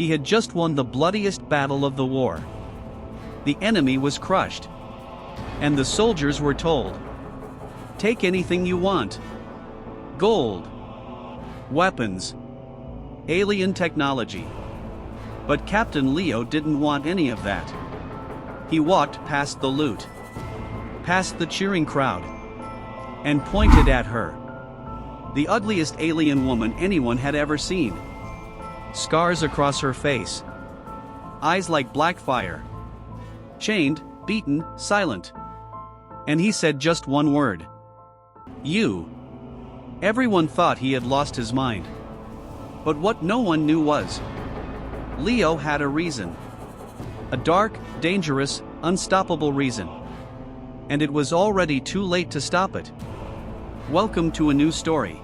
He had just won the bloodiest battle of the war. The enemy was crushed. And the soldiers were told, "Take anything you want. Gold, weapons, alien technology." But Captain Leo didn't want any of that. He walked past the loot, past the cheering crowd, and pointed at her. The ugliest alien woman anyone had ever seen. Scars across her face. Eyes like black fire. Chained, beaten, silent. And he said just one word. "You." Everyone thought he had lost his mind. But what no one knew was, Leo had a reason. A dark, dangerous, unstoppable reason. And it was already too late to stop it. Welcome to a new story.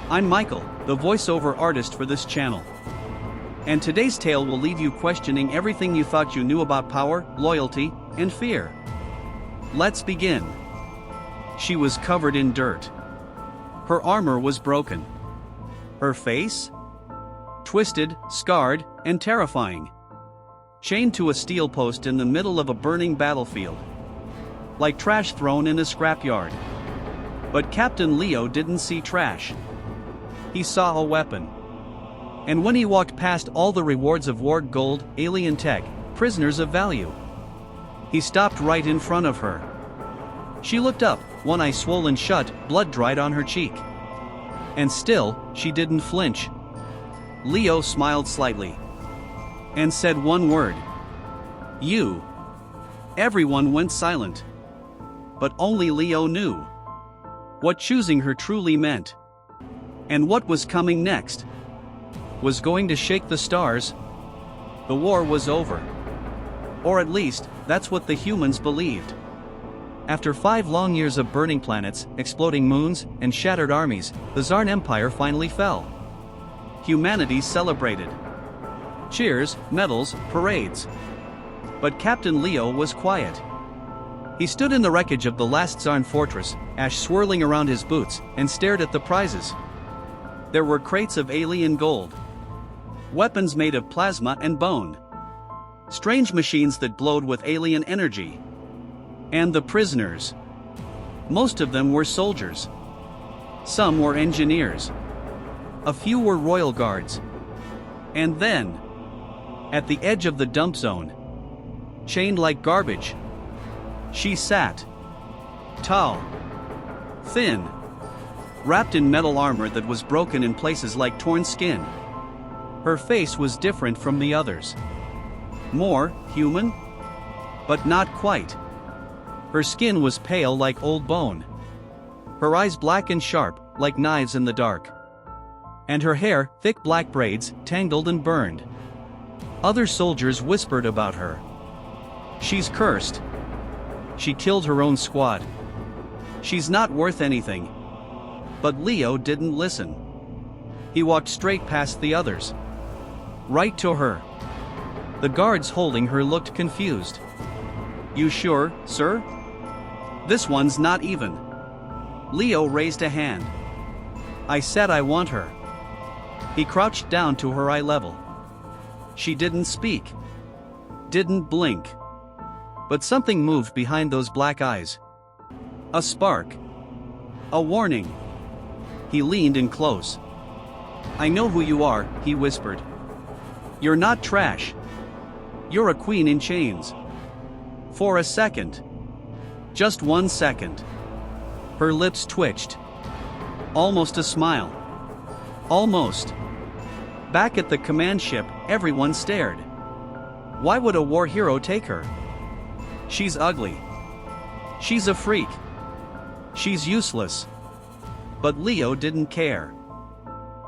I'm Michael, the voiceover artist for this channel. And today's tale will leave you questioning everything you thought you knew about power, loyalty, and fear. Let's begin. She was covered in dirt. Her armor was broken. Her face? Twisted, scarred, and terrifying. Chained to a steel post in the middle of a burning battlefield. Like trash thrown in a scrapyard. But Captain Leo didn't see trash. He saw a weapon. And when he walked past all the rewards of war, gold, alien tech, prisoners of value, he stopped right in front of her. She looked up, one eye swollen shut, blood dried on her cheek. And still, she didn't flinch. Leo smiled slightly. And said one word. "You." Everyone went silent. But only Leo knew what choosing her truly meant. And what was coming next was going to shake the stars. The war was over. Or at least, that's what the humans believed. After 5 long years of burning planets, exploding moons, and shattered armies, the Zarn Empire finally fell. Humanity celebrated. Cheers, medals, parades. But Captain Leo was quiet. He stood in the wreckage of the last Zarn fortress, ash swirling around his boots, and stared at the prizes. There were crates of alien gold. Weapons made of plasma and bone. Strange machines that glowed with alien energy. And the prisoners. Most of them were soldiers. Some were engineers. A few were royal guards. And then, at the edge of the dump zone, chained like garbage, she sat. Tall. Thin. Wrapped in metal armor that was broken in places like torn skin. Her face was different from the others. More human? But not quite. Her skin was pale like old bone. Her eyes black and sharp, like knives in the dark. And her hair, thick black braids, tangled and burned. Other soldiers whispered about her. "She's cursed. She killed her own squad. She's not worth anything." But Leo didn't listen. He walked straight past the others. Right to her. The guards holding her looked confused. "You sure, sir? This one's not even." Leo raised a hand. "I said I want her." He crouched down to her eye level. She didn't speak. Didn't blink. But something moved behind those black eyes. A spark. A warning. He leaned in close. "I know who you are," he whispered. "You're not trash. You're a queen in chains." For a second. Just 1 second. Her lips twitched. Almost a smile. Almost. Back at the command ship, everyone stared. Why would a war hero take her? She's ugly. She's a freak. She's useless. But Leo didn't care.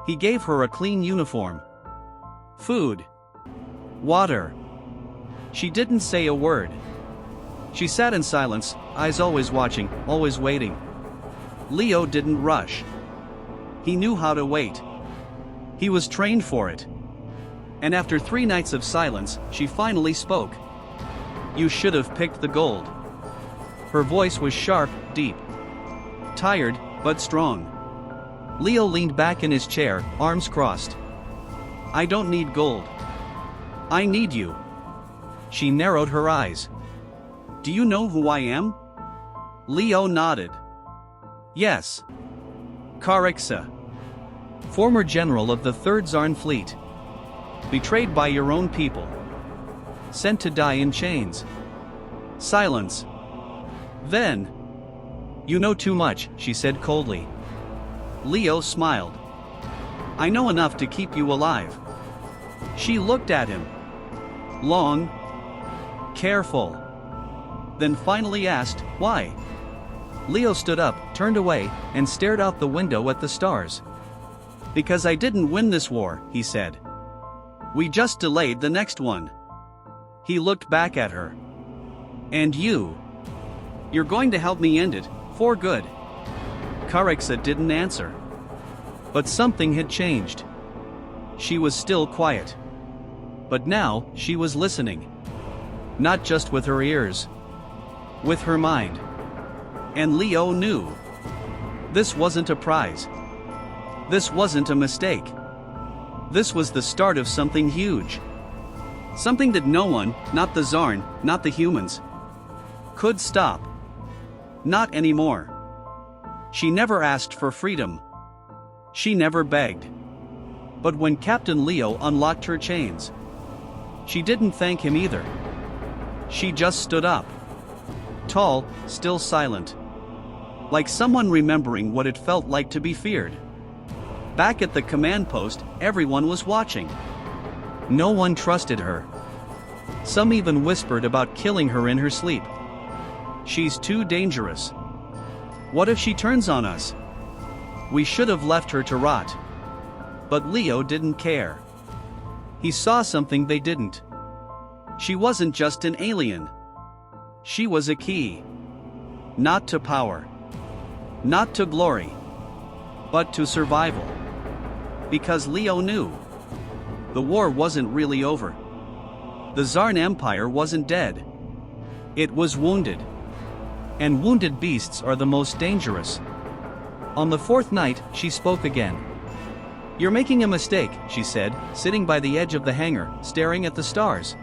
He gave her a clean uniform. Food. Water. She didn't say a word. She sat in silence, eyes always watching, always waiting. Leo didn't rush. He knew how to wait. He was trained for it. And after 3 nights of silence, she finally spoke. "You should have picked the gold." Her voice was sharp, deep. Tired, but strong. Leo leaned back in his chair, arms crossed. "I don't need gold. I need you. She narrowed her eyes. Do you know who I am? Leo nodded. Yes. Caraxa. Former general of the 3rd Zarn fleet. Betrayed by your own people. Sent to die in chains. Silence. Then. You know too much, she said coldly. Leo smiled. I know enough to keep you alive. She looked at him. Long. Careful. Then finally asked, why? Leo stood up, turned away, and stared out the window at the stars. Because I didn't win this war, he said. We just delayed the next one. He looked back at her. And you? You're going to help me end it, for good. Caraxa didn't answer. But something had changed. She was still quiet. But now, she was listening. Not just with her ears. With her mind. And Leo knew. This wasn't a prize. This wasn't a mistake. This was the start of something huge. Something that no one, not the Zarn, not the humans, could stop. Not anymore. She never asked for freedom. She never begged. But when Captain Leo unlocked her chains, she didn't thank him either. She just stood up. Tall, still silent. Like someone remembering what it felt like to be feared. Back at the command post, everyone was watching. No one trusted her. Some even whispered about killing her in her sleep. She's too dangerous. What if she turns on us? We should have left her to rot. But Leo didn't care. He saw something they didn't. She wasn't just an alien. She was a key. Not to power. Not to glory. But to survival. Because Leo knew. The war wasn't really over. The Zarn Empire wasn't dead. It was wounded. And wounded beasts are the most dangerous. On the 4th night, she spoke again. You're making a mistake, she said, sitting by the edge of the hangar, staring at the stars.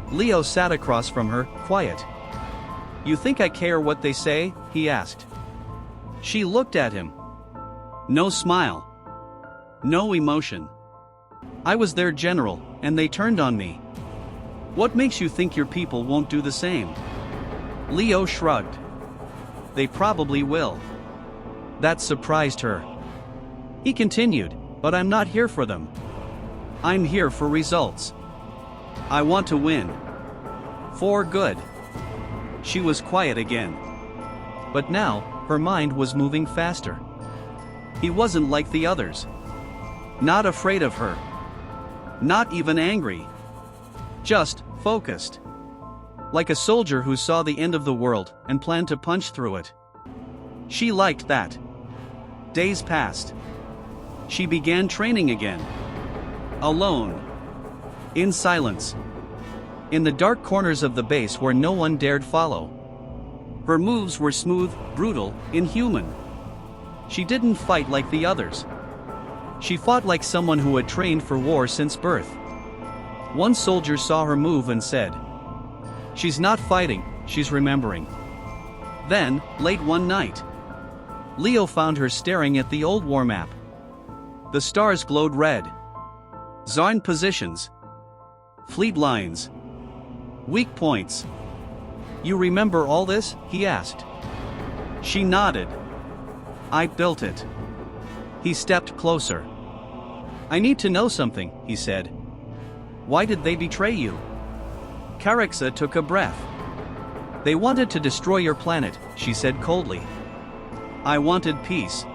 Leo sat across from her, quiet. You think I care what they say? He asked. She looked at him. No smile. No emotion. I was their general, and they turned on me. What makes you think your people won't do the same? Leo shrugged. They probably will. That surprised her. He continued, but I'm not here for them. I'm here for results. I want to win. For good. She was quiet again. But now, her mind was moving faster. He wasn't like the others. Not afraid of her. Not even angry. Just focused. Like a soldier who saw the end of the world and planned to punch through it. She liked that. Days passed. She began training again. Alone. In silence. In the dark corners of the base where no one dared follow. Her moves were smooth, brutal, inhuman. She didn't fight like the others. She fought like someone who had trained for war since birth. One soldier saw her move and said, "She's not fighting, she's remembering." Then, late one night, Leo found her staring at the old war map. The stars glowed red. Zarn positions. Fleet lines. Weak points. You remember all this? He asked. She nodded. I built it. He stepped closer. I need to know something, he said. Why did they betray you? Caraxa took a breath. They wanted to destroy your planet, she said coldly. I wanted peace.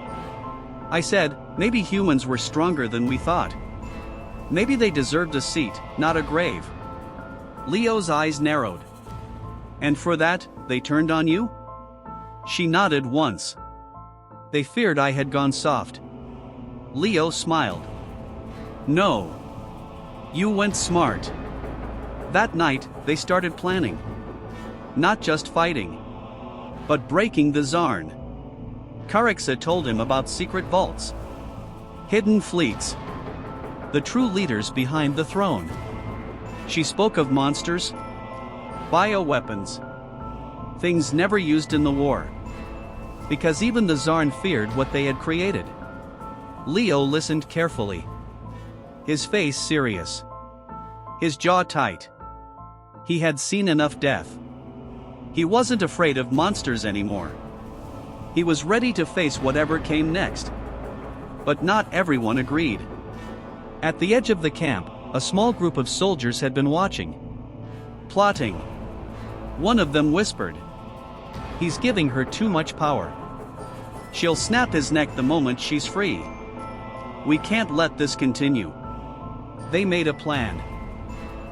I said, maybe humans were stronger than we thought. Maybe they deserved a seat, not a grave. Leo's eyes narrowed. And for that, they turned on you? She nodded once. They feared I had gone soft. Leo smiled. No. You went smart. That night, they started planning. Not just fighting, but breaking the Zarn. Caraxa told him about secret vaults. Hidden fleets. The true leaders behind the throne. She spoke of monsters, bioweapons, things never used in the war. Because even the Tsar feared what they had created. Leo listened carefully. His face serious. His jaw tight. He had seen enough death. He wasn't afraid of monsters anymore. He was ready to face whatever came next. But not everyone agreed. At the edge of the camp, a small group of soldiers had been watching. Plotting. One of them whispered, "He's giving her too much power. She'll snap his neck the moment she's free. We can't let this continue." They made a plan.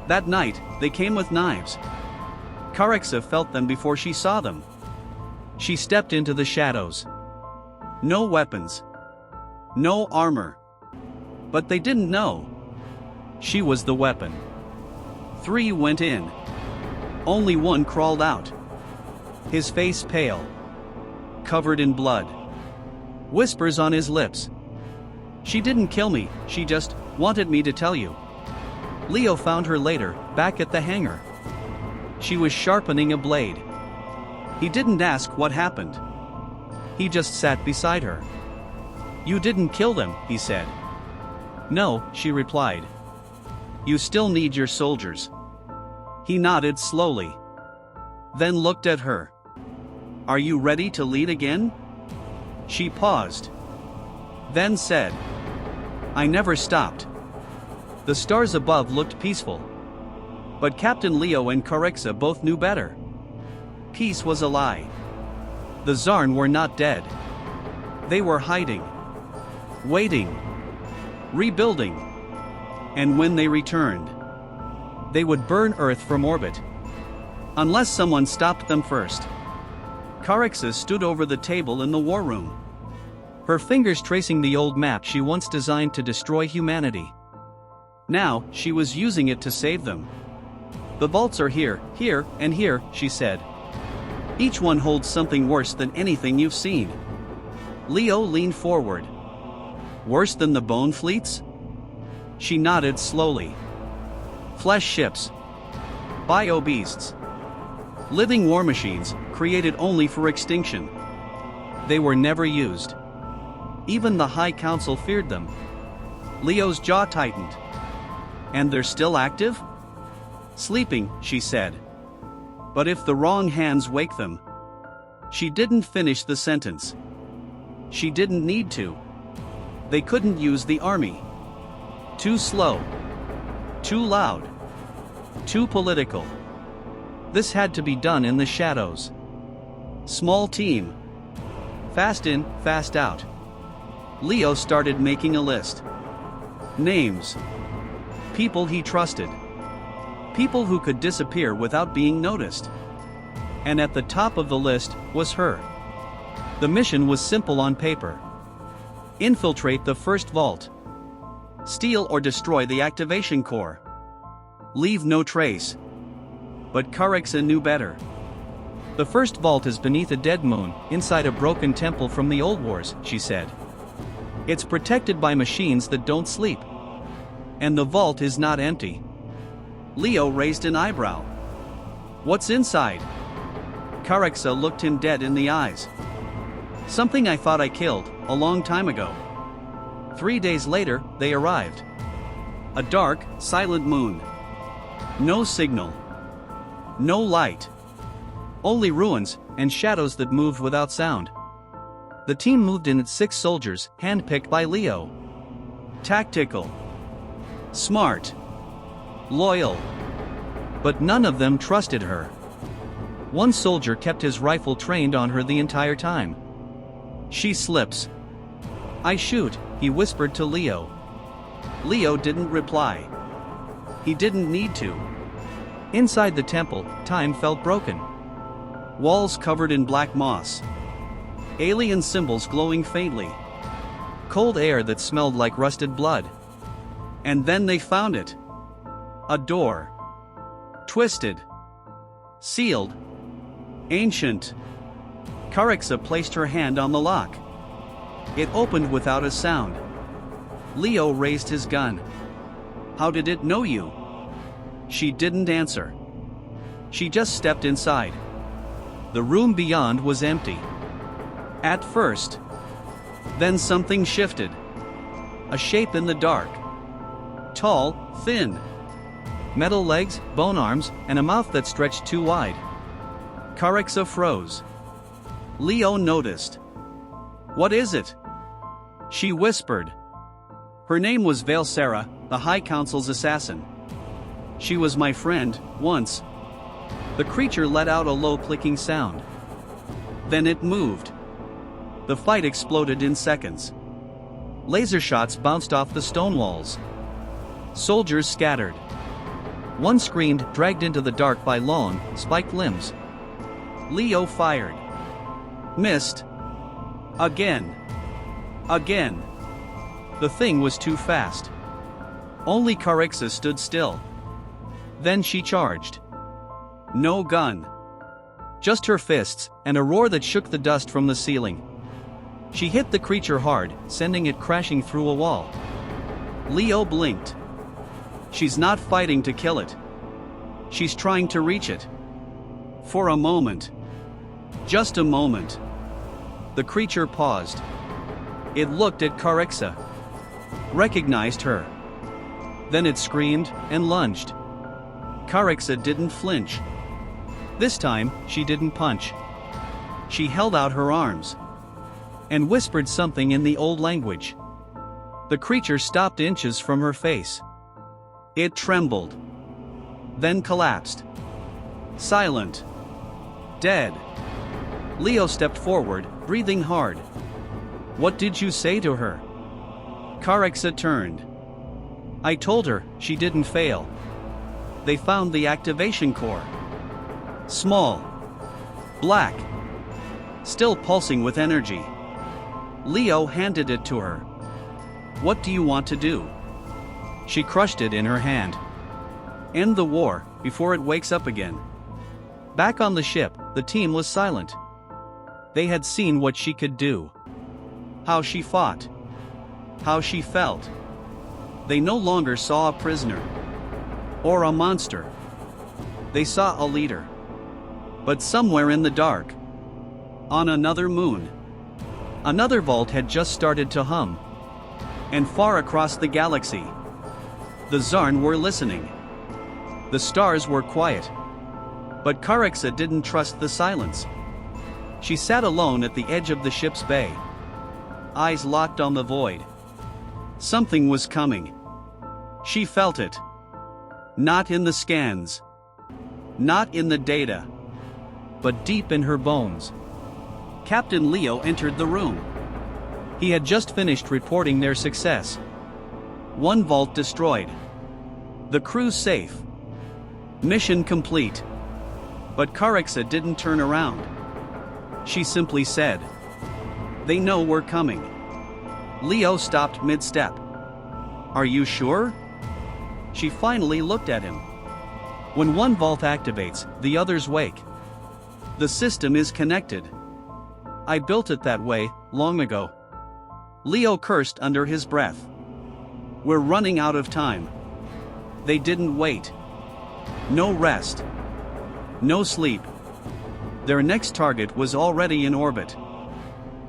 That night, they came with knives. Caraxa felt them before she saw them. She stepped into the shadows. No weapons. No armor. But they didn't know. She was the weapon. 3 went in. Only 1 crawled out. His face pale. Covered in blood. Whispers on his lips. "She didn't kill me, she just wanted me to tell you." Leo found her later, back at the hangar. She was sharpening a blade. He didn't ask what happened. He just sat beside her. "You didn't kill them," he said. "No," she replied. "You still need your soldiers." He nodded slowly. Then looked at her. "Are you ready to lead again?" She paused. Then said, "I never stopped." The stars above looked peaceful. But Captain Leo and Caraxa both knew better. Peace was a lie. The Zarn were not dead. They were hiding. Waiting. Rebuilding. And when they returned, they would burn Earth from orbit. Unless someone stopped them first. Caraxa stood over the table in the war room. Her fingers tracing the old map she once designed to destroy humanity. Now, she was using it to save them. "The vaults are here, here, and here," she said. "Each one holds something worse than anything you've seen." Leo leaned forward. "Worse than the bone fleets?" She nodded slowly. "Flesh ships. Bio-beasts. Living war machines, created only for extinction. They were never used. Even the High Council feared them." Leo's jaw tightened. "And they're still active?" "Sleeping," she said. "But if the wrong hands wake them." She didn't finish the sentence. She didn't need to. They couldn't use the army. Too slow. Too loud. Too political. This had to be done in the shadows. Small team. Fast in, fast out. Leo started making a list. Names. People he trusted. People who could disappear without being noticed. And at the top of the list was her. The mission was simple on paper. Infiltrate the first vault. Steal or destroy the activation core. Leave no trace. But Caraxa knew better. "The first vault is beneath a dead moon, inside a broken temple from the old wars," she said. "It's protected by machines that don't sleep. And the vault is not empty." Leo raised an eyebrow. "What's inside?" Caraxa looked him dead in the eyes. "Something I thought I killed, a long time ago." 3 days later, they arrived. A dark, silent moon. No signal. No light. Only ruins, and shadows that moved without sound. The team moved in at 6 soldiers, handpicked by Leo. Tactical. Smart. Loyal. But none of them trusted her. One soldier kept his rifle trained on her the entire time. She slips. "I shoot," he whispered to Leo. Leo didn't reply. He didn't need to. Inside the temple, time felt broken. Walls covered in black moss. Alien symbols glowing faintly. Cold air that smelled like rusted blood. And then they found it. A door. Twisted. Sealed. Ancient. Caraxa placed her hand on the lock. It opened without a sound. Leo raised his gun. "How did it know you?" She didn't answer. She just stepped inside. The room beyond was empty. At first. Then something shifted. A shape in the dark. Tall, thin. Metal legs, bone arms, and a mouth that stretched too wide. Caraxa froze. Leo noticed. "What is it?" She whispered. Her name was Valsera, the High Council's assassin. She was my friend, once. The creature let out a low clicking sound. Then it moved. The fight exploded in seconds. Laser shots bounced off the stone walls. Soldiers scattered. One screamed, dragged into the dark by long, spiked limbs. Leo fired. Missed. Again. Again. The thing was too fast. Only Caraxa stood still. Then she charged. No gun. Just her fists, and a roar that shook the dust from the ceiling. She hit the creature hard, sending it crashing through a wall. Leo blinked. She's not fighting to kill it. She's trying to reach it. For a moment. Just a moment. The creature paused. It looked at Caraxa. Recognized her. Then it screamed and lunged. Caraxa didn't flinch. This time, she didn't punch. She held out her arms. And whispered something in the old language. The creature stopped inches from her face. It trembled. Then collapsed. Silent. Dead. Leo stepped forward, breathing hard. What did you say to her? Caraxa turned. I told her she didn't fail. They found the activation core. Small. Black. Still pulsing with energy. Leo handed it to her. What do you want to do? She crushed it in her hand. End the war, before it wakes up again. Back on the ship, the team was silent. They had seen what she could do. How she fought. How she felt. They no longer saw a prisoner. Or a monster. They saw a leader. But somewhere in the dark. On another moon. Another vault had just started to hum. And far across the galaxy. The Zarn were listening. The stars were quiet. But Caraxa didn't trust the silence. She sat alone at the edge of the ship's bay. Eyes locked on the void. Something was coming. She felt it. Not in the scans. Not in the data. But deep in her bones. Captain Leo entered the room. He had just finished reporting their success. One vault destroyed. The crew safe. Mission complete. But Caraxa didn't turn around. She simply said, "They know we're coming." Leo stopped mid-step. "Are you sure?" She finally looked at him. When one vault activates, the others wake. The system is connected. I built it that way, long ago. Leo cursed under his breath. We're running out of time. They didn't wait. No rest. No sleep. Their next target was already in orbit.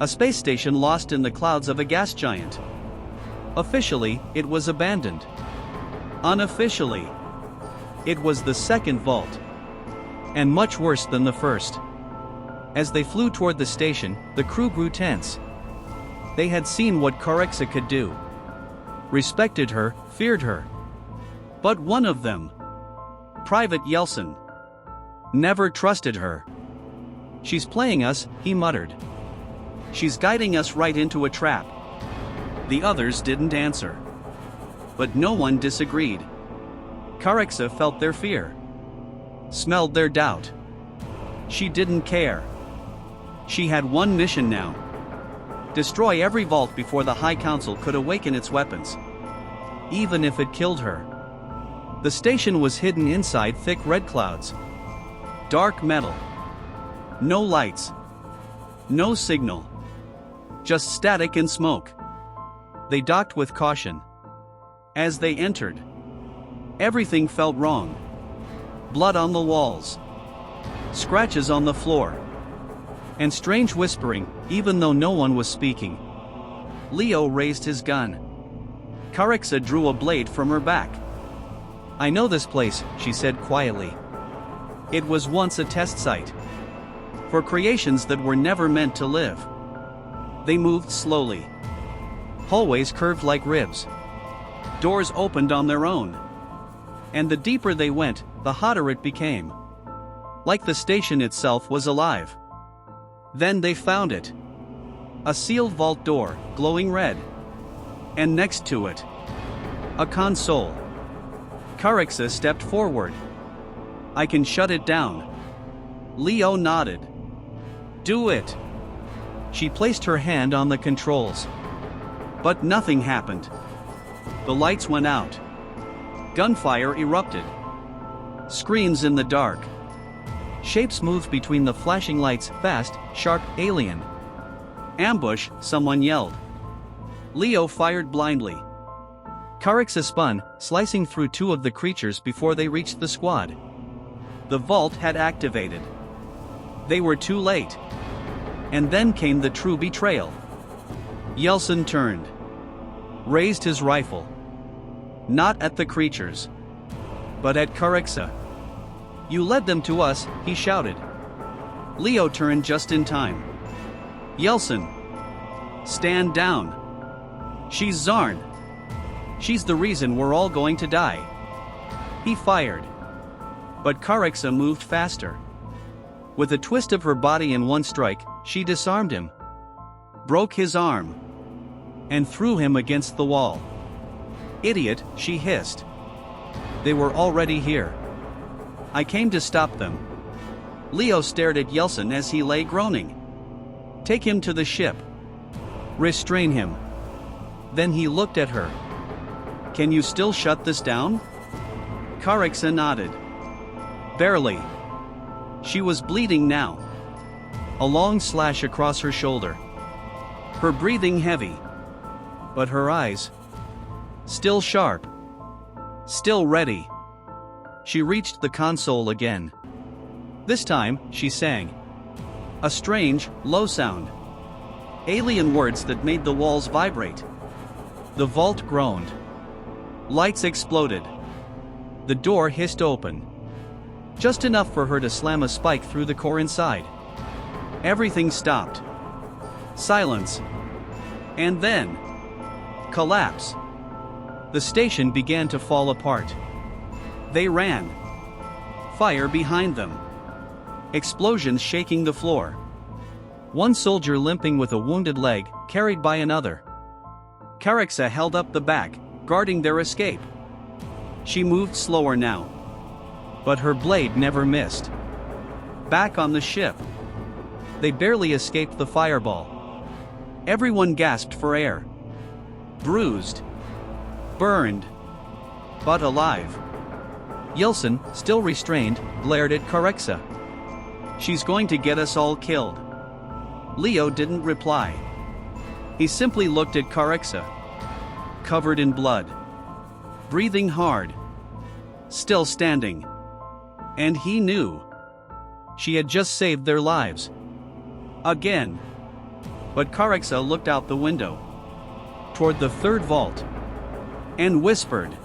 A space station lost in the clouds of a gas giant. Officially, it was abandoned. Unofficially, it was the second vault. And much worse than the first. As they flew toward the station, the crew grew tense. They had seen what Caraxa could do. Respected her, feared her. But one of them, Private Yeltsin, never trusted her. She's playing us, he muttered. She's guiding us right into a trap. The others didn't answer. But no one disagreed. Caraxa felt their fear. Smelled their doubt. She didn't care. She had one mission now. Destroy every vault before the High Council could awaken its weapons. Even if it killed her. The station was hidden inside thick red clouds. Dark metal. No lights. No signal. Just static and smoke. They docked with caution. As they entered, everything felt wrong. Blood on the walls. Scratches on the floor. And strange whispering, even though no one was speaking. Leo raised his gun. Carixa drew a blade from her back. "I know this place," she said quietly. "It was once a test site. For creations that were never meant to live." They moved slowly. Hallways curved like ribs. Doors opened on their own. And the deeper they went, the hotter it became. Like the station itself was alive. Then they found it. A sealed vault door, glowing red. And next to it, a console. Carixa stepped forward. "I can shut it down." Leo nodded. "Do it." She placed her hand on the controls. But nothing happened. The lights went out. Gunfire erupted. Screams in the dark. Shapes moved between the flashing lights, fast, sharp, alien. "Ambush," someone yelled. Leo fired blindly. Carixa spun, slicing through two of the creatures before they reached the squad. The vault had activated. They were too late. And then came the true betrayal. Yeltsin turned. Raised his rifle. Not at the creatures. But at Carixa. "You led them to us," he shouted. Leo turned just in time. "Yeltsin! Stand down! She's Zarn! She's the reason we're all going to die." He fired. But Carixa moved faster. With a twist of her body in one strike, she disarmed him. Broke his arm. And threw him against the wall. "Idiot," she hissed. "They were already here. I came to stop them." Leo stared at Yeltsin as he lay groaning. "Take him to the ship. Restrain him." Then he looked at her. "Can you still shut this down?" Carixa nodded. "Barely." She was bleeding now. A long slash across her shoulder. Her breathing heavy. But her eyes, still sharp. Still ready. She reached the console again. This time, she sang. A strange, low sound. Alien words that made the walls vibrate. The vault groaned. Lights exploded. The door hissed open. Just enough for her to slam a spike through the core inside. Everything stopped. Silence. And then, collapse. The station began to fall apart. They ran. Fire behind them. Explosions shaking the floor. One soldier limping with a wounded leg, carried by another. Carixa held up the back, guarding their escape. She moved slower now. But her blade never missed. Back on the ship. They barely escaped the fireball. Everyone gasped for air. Bruised. Burned. But alive. Yeltsin, still restrained, glared at Carixa. "She's going to get us all killed." Leo didn't reply. He simply looked at Carixa. Covered in blood. Breathing hard. Still standing. And he knew. She had just saved their lives. Again. But Carixa looked out the window. Toward the third vault. And whispered.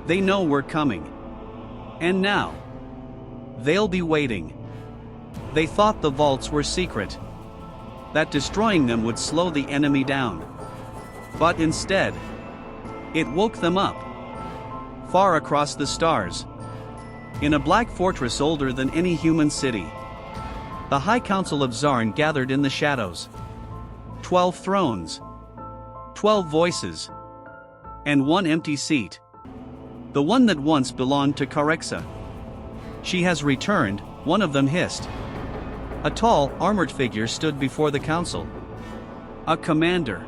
"They know we're coming. And now. They'll be waiting." They thought the vaults were secret. That destroying them would slow the enemy down. But instead, it woke them up. Far across the stars. In a black fortress older than any human city. The High Council of Zarn gathered in the shadows. 12 thrones. 12 voices. And one empty seat. The one that once belonged to Carixa. "She has returned," one of them hissed. A tall, armored figure stood before the council. A commander.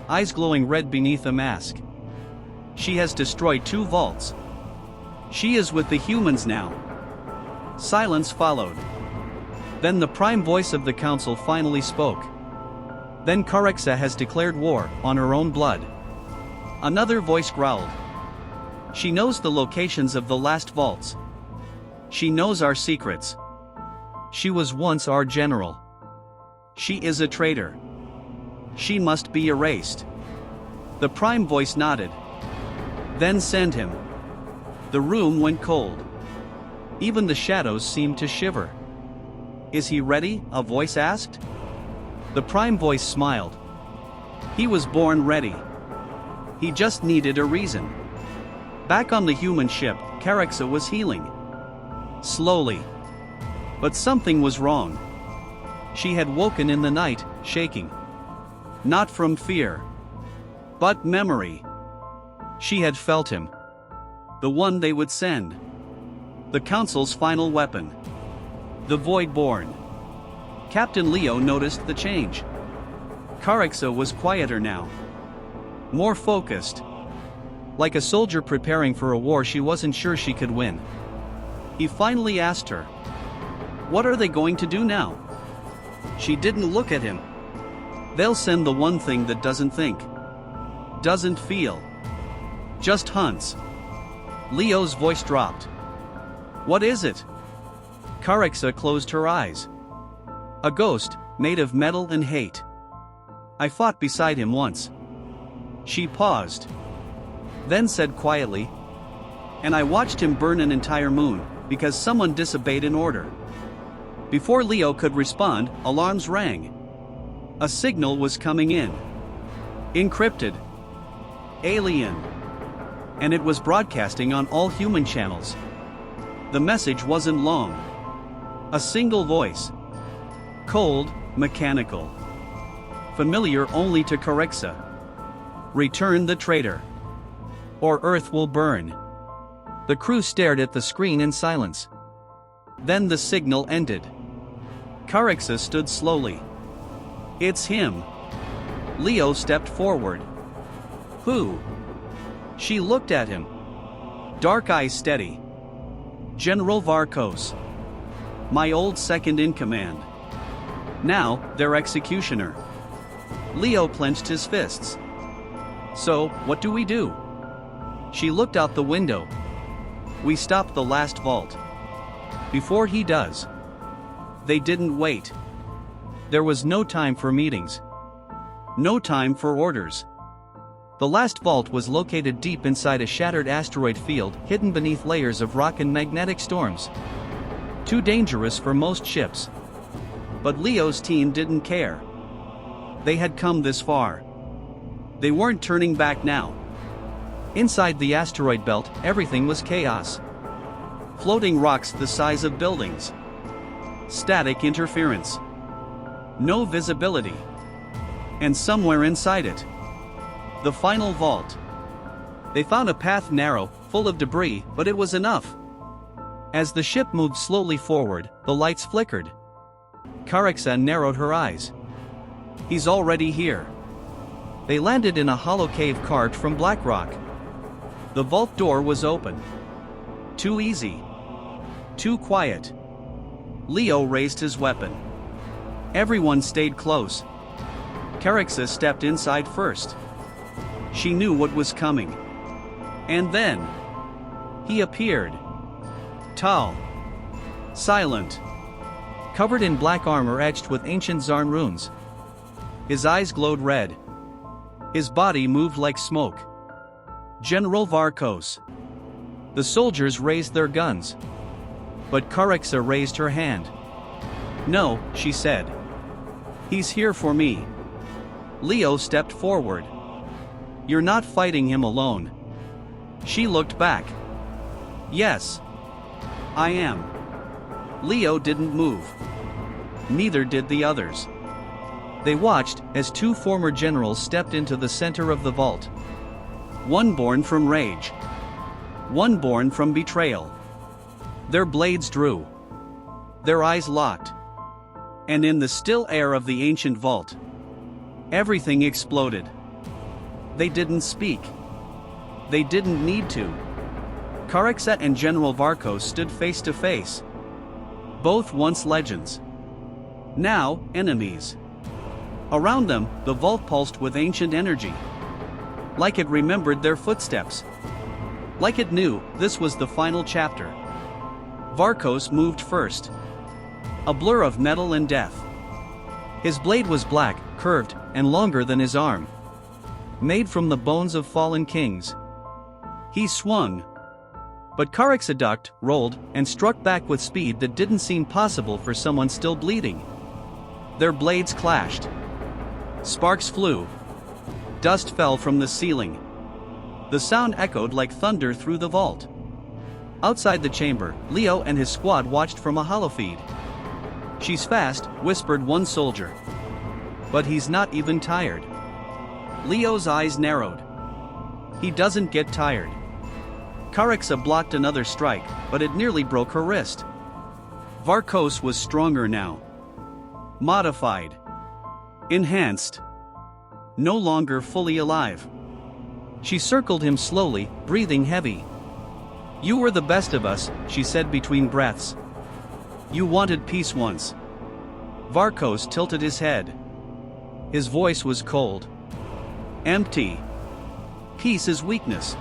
Eyes glowing red beneath a mask. "She has destroyed 2 vaults. She is with the humans now." Silence followed. Then the prime voice of the council finally spoke. "Then Carixa has declared war on her own blood." Another voice growled. "She knows the locations of the last vaults. She knows our secrets. She was once our general. She is a traitor. She must be erased. The Prime voice nodded. Then send him. The room went cold. Even the shadows seemed to shiver. Is he ready? A voice asked. The Prime voice smiled. He was born ready. He just needed a reason. Back on the human ship, Caraxa was healing. Slowly. But something was wrong. She had woken in the night, shaking. Not from fear. But memory. She had felt him. The one they would send. The Council's final weapon. The Voidborn. Captain Leo noticed the change. Caraxa was quieter now. More focused. Like a soldier preparing for a war she wasn't sure she could win. He finally asked her. What are they going to do now? She didn't look at him. They'll send the one thing that doesn't think. Doesn't feel. Just hunts. Leo's voice dropped. What is it? Caraxa closed her eyes. A ghost, made of metal and hate. I fought beside him once. She paused. Then said quietly. And I watched him burn an entire moon, because someone disobeyed an order. Before Leo could respond, alarms rang. A signal was coming in. Encrypted. Alien. And it was broadcasting on all human channels. The message wasn't long. A single voice. Cold, mechanical. Familiar only to Caraxa. Return the traitor. Or Earth will burn. The crew stared at the screen in silence. Then the signal ended. Caraxa stood slowly. It's him. Leo stepped forward. Who? She looked at him. Dark eyes steady. General Varkos. My old second-in-command. Now, their executioner. Leo clenched his fists. So, what do we do? She looked out the window. We stop the last vault. Before he does. They didn't wait. There was no time for meetings. No time for orders. The last vault was located deep inside a shattered asteroid field, hidden beneath layers of rock and magnetic storms. Too dangerous for most ships. But Leo's team didn't care. They had come this far. They weren't turning back now. Inside the asteroid belt, everything was chaos. Floating rocks the size of buildings. Static interference. No visibility. And somewhere inside it, the final vault. They found a path narrow, full of debris, but it was enough. As the ship moved slowly forward, the lights flickered. Caraxa narrowed her eyes. He's already here. They landed in a hollow cave carved from black rock. The vault door was open. Too easy. Too quiet. Leo raised his weapon. Everyone stayed close. Caraxa stepped inside first. She knew what was coming. And then he appeared. Tall. Silent. Covered in black armor etched with ancient Zarn runes. His eyes glowed red. His body moved like smoke. General Varkos. The soldiers raised their guns. But Caraxa raised her hand. No, she said. He's here for me. Leo stepped forward. You're not fighting him alone. She looked back. Yes. I am. Leo didn't move. Neither did the others. They watched as two former generals stepped into the center of the vault. One born from rage. One born from betrayal. Their blades drew. Their eyes locked. And in the still air of the ancient vault, everything exploded. They didn't speak. They didn't need to. Caraxa and General Varkos stood face to face. Both once legends. Now, enemies. Around them, the vault pulsed with ancient energy. Like it remembered their footsteps. Like it knew, this was the final chapter. Varkos moved first. A blur of metal and death. His blade was black, curved, and longer than his arm. Made from the bones of fallen kings. He swung. But Caraxa ducked, rolled, and struck back with speed that didn't seem possible for someone still bleeding. Their blades clashed. Sparks flew. Dust fell from the ceiling. The sound echoed like thunder through the vault. Outside the chamber, Leo and his squad watched from a holofeed. "She's fast," whispered one soldier. "But he's not even tired." Leo's eyes narrowed. "He doesn't get tired." Caraxa blocked another strike, but it nearly broke her wrist. Varkos was stronger now. Modified. Enhanced. No longer fully alive. She circled him slowly, breathing heavy. "You were the best of us," she said between breaths. "You wanted peace once." Varkos tilted his head. His voice was cold. Empty. "Peace is weakness.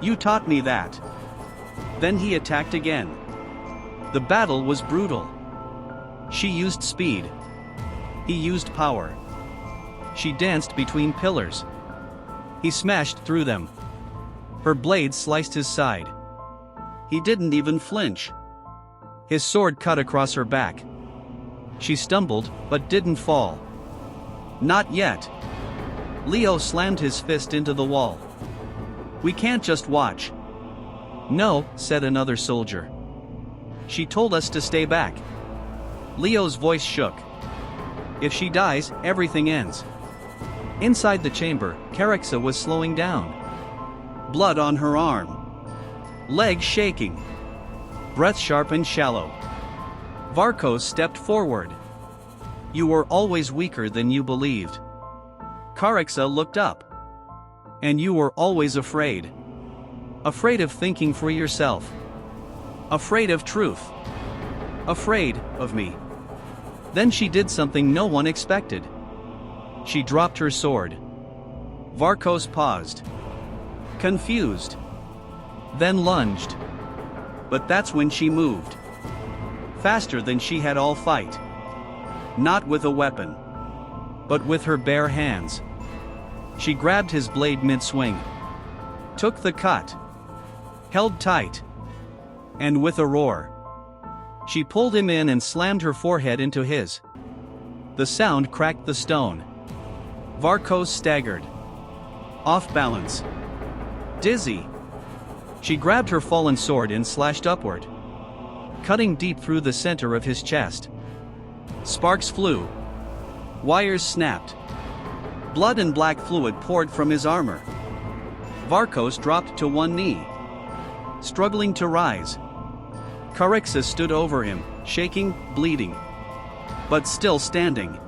You taught me that." Then he attacked again. The battle was brutal. She used speed. He used power. She danced between pillars. He smashed through them. Her blade sliced his side. He didn't even flinch. His sword cut across her back. She stumbled, but didn't fall. Not yet. Leo slammed his fist into the wall. "We can't just watch." "No," said another soldier. "She told us to stay back." Leo's voice shook. "If she dies, everything ends." Inside the chamber, Caraxa was slowing down. Blood on her arm. Legs shaking. Breath sharp and shallow. Varkos stepped forward. "You were always weaker than you believed." Caraxa looked up. "And you were always afraid. Afraid of thinking for yourself. Afraid of truth. Afraid of me." Then she did something no one expected. She dropped her sword. Varkos paused. Confused. Then lunged. But that's when she moved. Faster than she had all fight. Not with a weapon. But with her bare hands. She grabbed his blade mid-swing. Took the cut. Held tight. And with a roar. She pulled him in and slammed her forehead into his. The sound cracked the stone. Varkos staggered. Off balance. Dizzy. She grabbed her fallen sword and slashed upward. Cutting deep through the center of his chest. Sparks flew. Wires snapped. Blood and black fluid poured from his armor. Varkos dropped to one knee. Struggling to rise. Caraxa stood over him, shaking, bleeding. But still standing.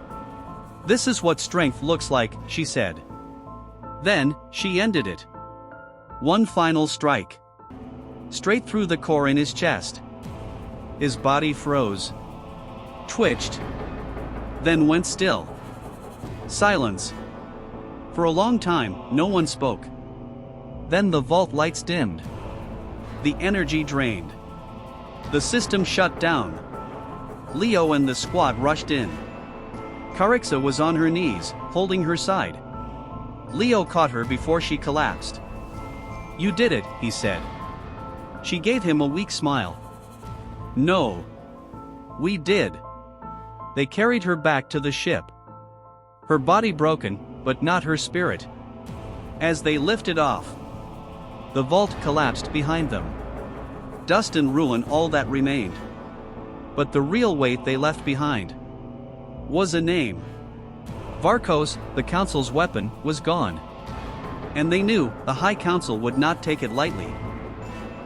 "This is what strength looks like," she said. Then, she ended it. One final strike. Straight through the core in his chest. His body froze. Twitched. Then went still. Silence. For a long time, no one spoke. Then the vault lights dimmed. The energy drained. The system shut down. Leo and the squad rushed in. Caraxa was on her knees, holding her side. Leo caught her before she collapsed. "You did it," he said. She gave him a weak smile. "No. We did." They carried her back to the ship. Her body broken, but not her spirit. As they lifted off, the vault collapsed behind them. Dust and ruin all that remained. But the real weight they left behind was a name. Varkos, the Council's weapon, was gone. And they knew the High Council would not take it lightly.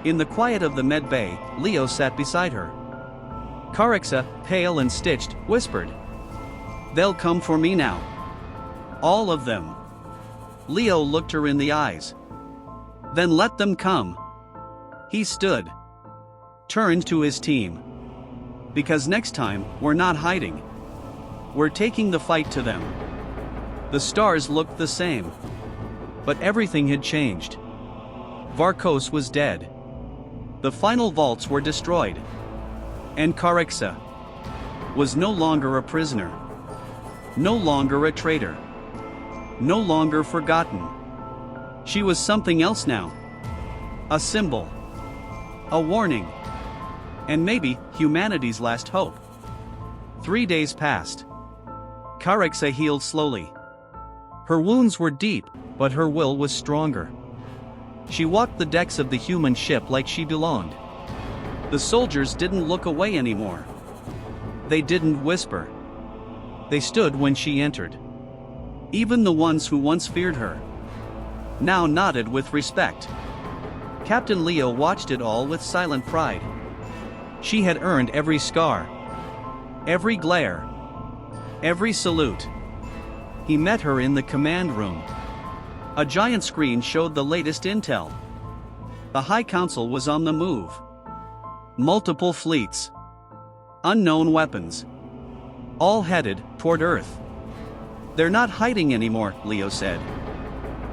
In the quiet of the med bay, Leo sat beside her. Caraxa, pale and stitched, whispered, "They'll come for me now. All of them." Leo looked her in the eyes. "Then let them come." He stood. Turned to his team. "Because next time, we're not hiding. We're taking the fight to them." The stars looked the same. But everything had changed. Varkos was dead. The final vaults were destroyed. And Carixa was no longer a prisoner. No longer a traitor. No longer forgotten. She was something else now. A symbol. A warning. And maybe humanity's last hope. 3 days passed. Carixa healed slowly. Her wounds were deep, but her will was stronger. She walked the decks of the human ship like she belonged. The soldiers didn't look away anymore. They didn't whisper. They stood when she entered. Even the ones who once feared her now nodded with respect. Captain Leo watched it all with silent pride. She had earned every scar, every glare, every salute. He met her in the command room. A giant screen showed the latest intel. The High Council was on the move. Multiple fleets. Unknown weapons. All headed toward Earth. They're not hiding anymore, Leo said.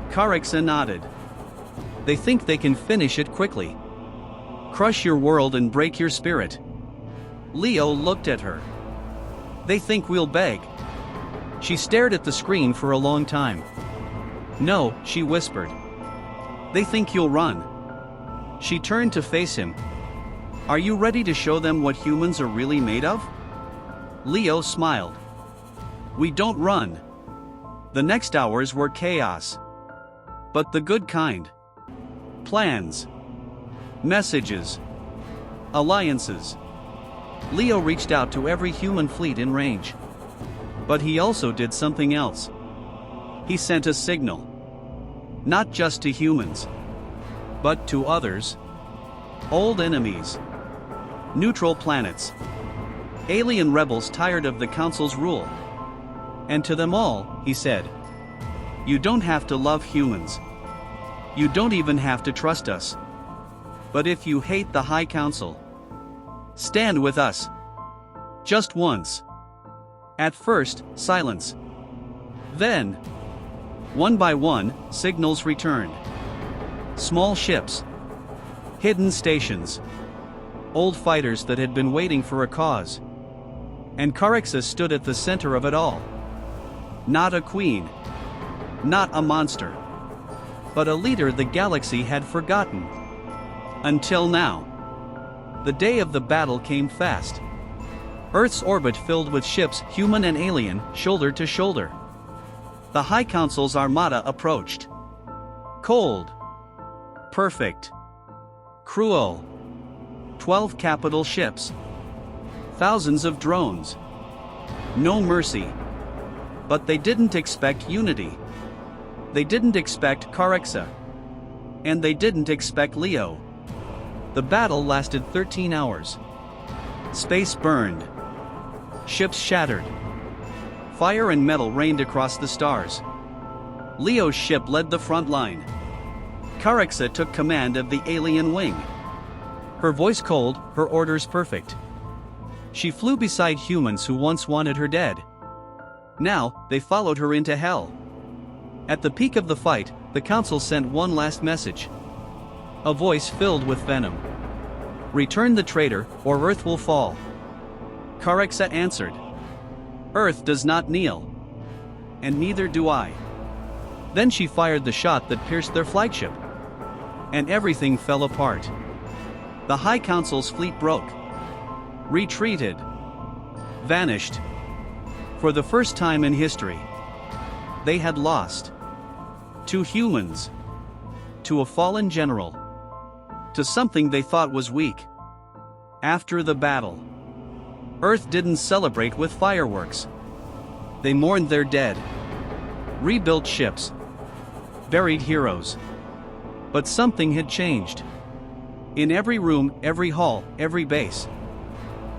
Carixa nodded. They think they can finish it quickly. Crush your world and break your spirit. Leo looked at her. They think we'll beg. She stared at the screen for a long time. No, she whispered. They think you'll run. She turned to face him. Are you ready to show them what humans are really made of? Leo smiled. We don't run. The next hours were chaos. But the good kind. Plans. Messages. Alliances. Leo reached out to every human fleet in range. But he also did something else. He sent a signal. Not just to humans, but to others. Old enemies. Neutral planets. Alien rebels tired of the Council's rule. And to them all, he said, you don't have to love humans. You don't even have to trust us. But if you hate the High Council, stand with us. Just once. At first, silence. Then, one by one, signals returned. Small ships. Hidden stations. Old fighters that had been waiting for a cause. And Carixa stood at the center of it all. Not a queen. Not a monster. But a leader the galaxy had forgotten. Until now. The day of the battle came fast. Earth's orbit filled with ships, human and alien, shoulder to shoulder. The High Council's armada approached. Cold. Perfect. Cruel. 12 capital ships. Thousands of drones. No mercy. But they didn't expect unity. They didn't expect Carixa. And they didn't expect Leo. The battle lasted 13 hours. Space burned. Ships shattered. Fire and metal rained across the stars. Leo's ship led the front line. Carixa took command of the alien wing. Her voice cold, her orders perfect. She flew beside humans who once wanted her dead. Now, they followed her into hell. At the peak of the fight, the Council sent one last message. A voice filled with venom. Return the traitor, or Earth will fall. Carixa answered. Earth does not kneel. And neither do I. Then she fired the shot that pierced their flagship. And everything fell apart. The High Council's fleet broke. Retreated. Vanished. For the first time in history, they had lost. To humans. To a fallen general. To something they thought was weak. After the battle, Earth didn't celebrate with fireworks. They mourned their dead. Rebuilt ships. Buried heroes. But something had changed. In every room, every hall, every base,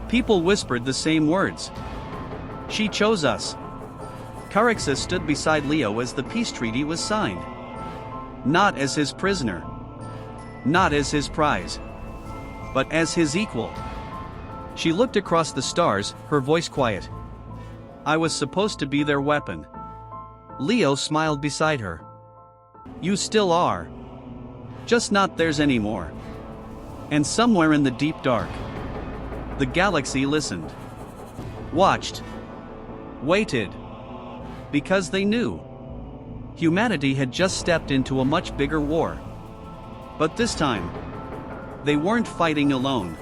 people whispered the same words. She chose us. Carixa stood beside Leo as the peace treaty was signed. Not as his prisoner. Not as his prize. But as his equal. She looked across the stars, her voice quiet. I was supposed to be their weapon. Leo smiled beside her. You still are. Just not theirs anymore. And somewhere in the deep dark, the galaxy listened, watched, waited, because they knew humanity had just stepped into a much bigger war. But this time, they weren't fighting alone.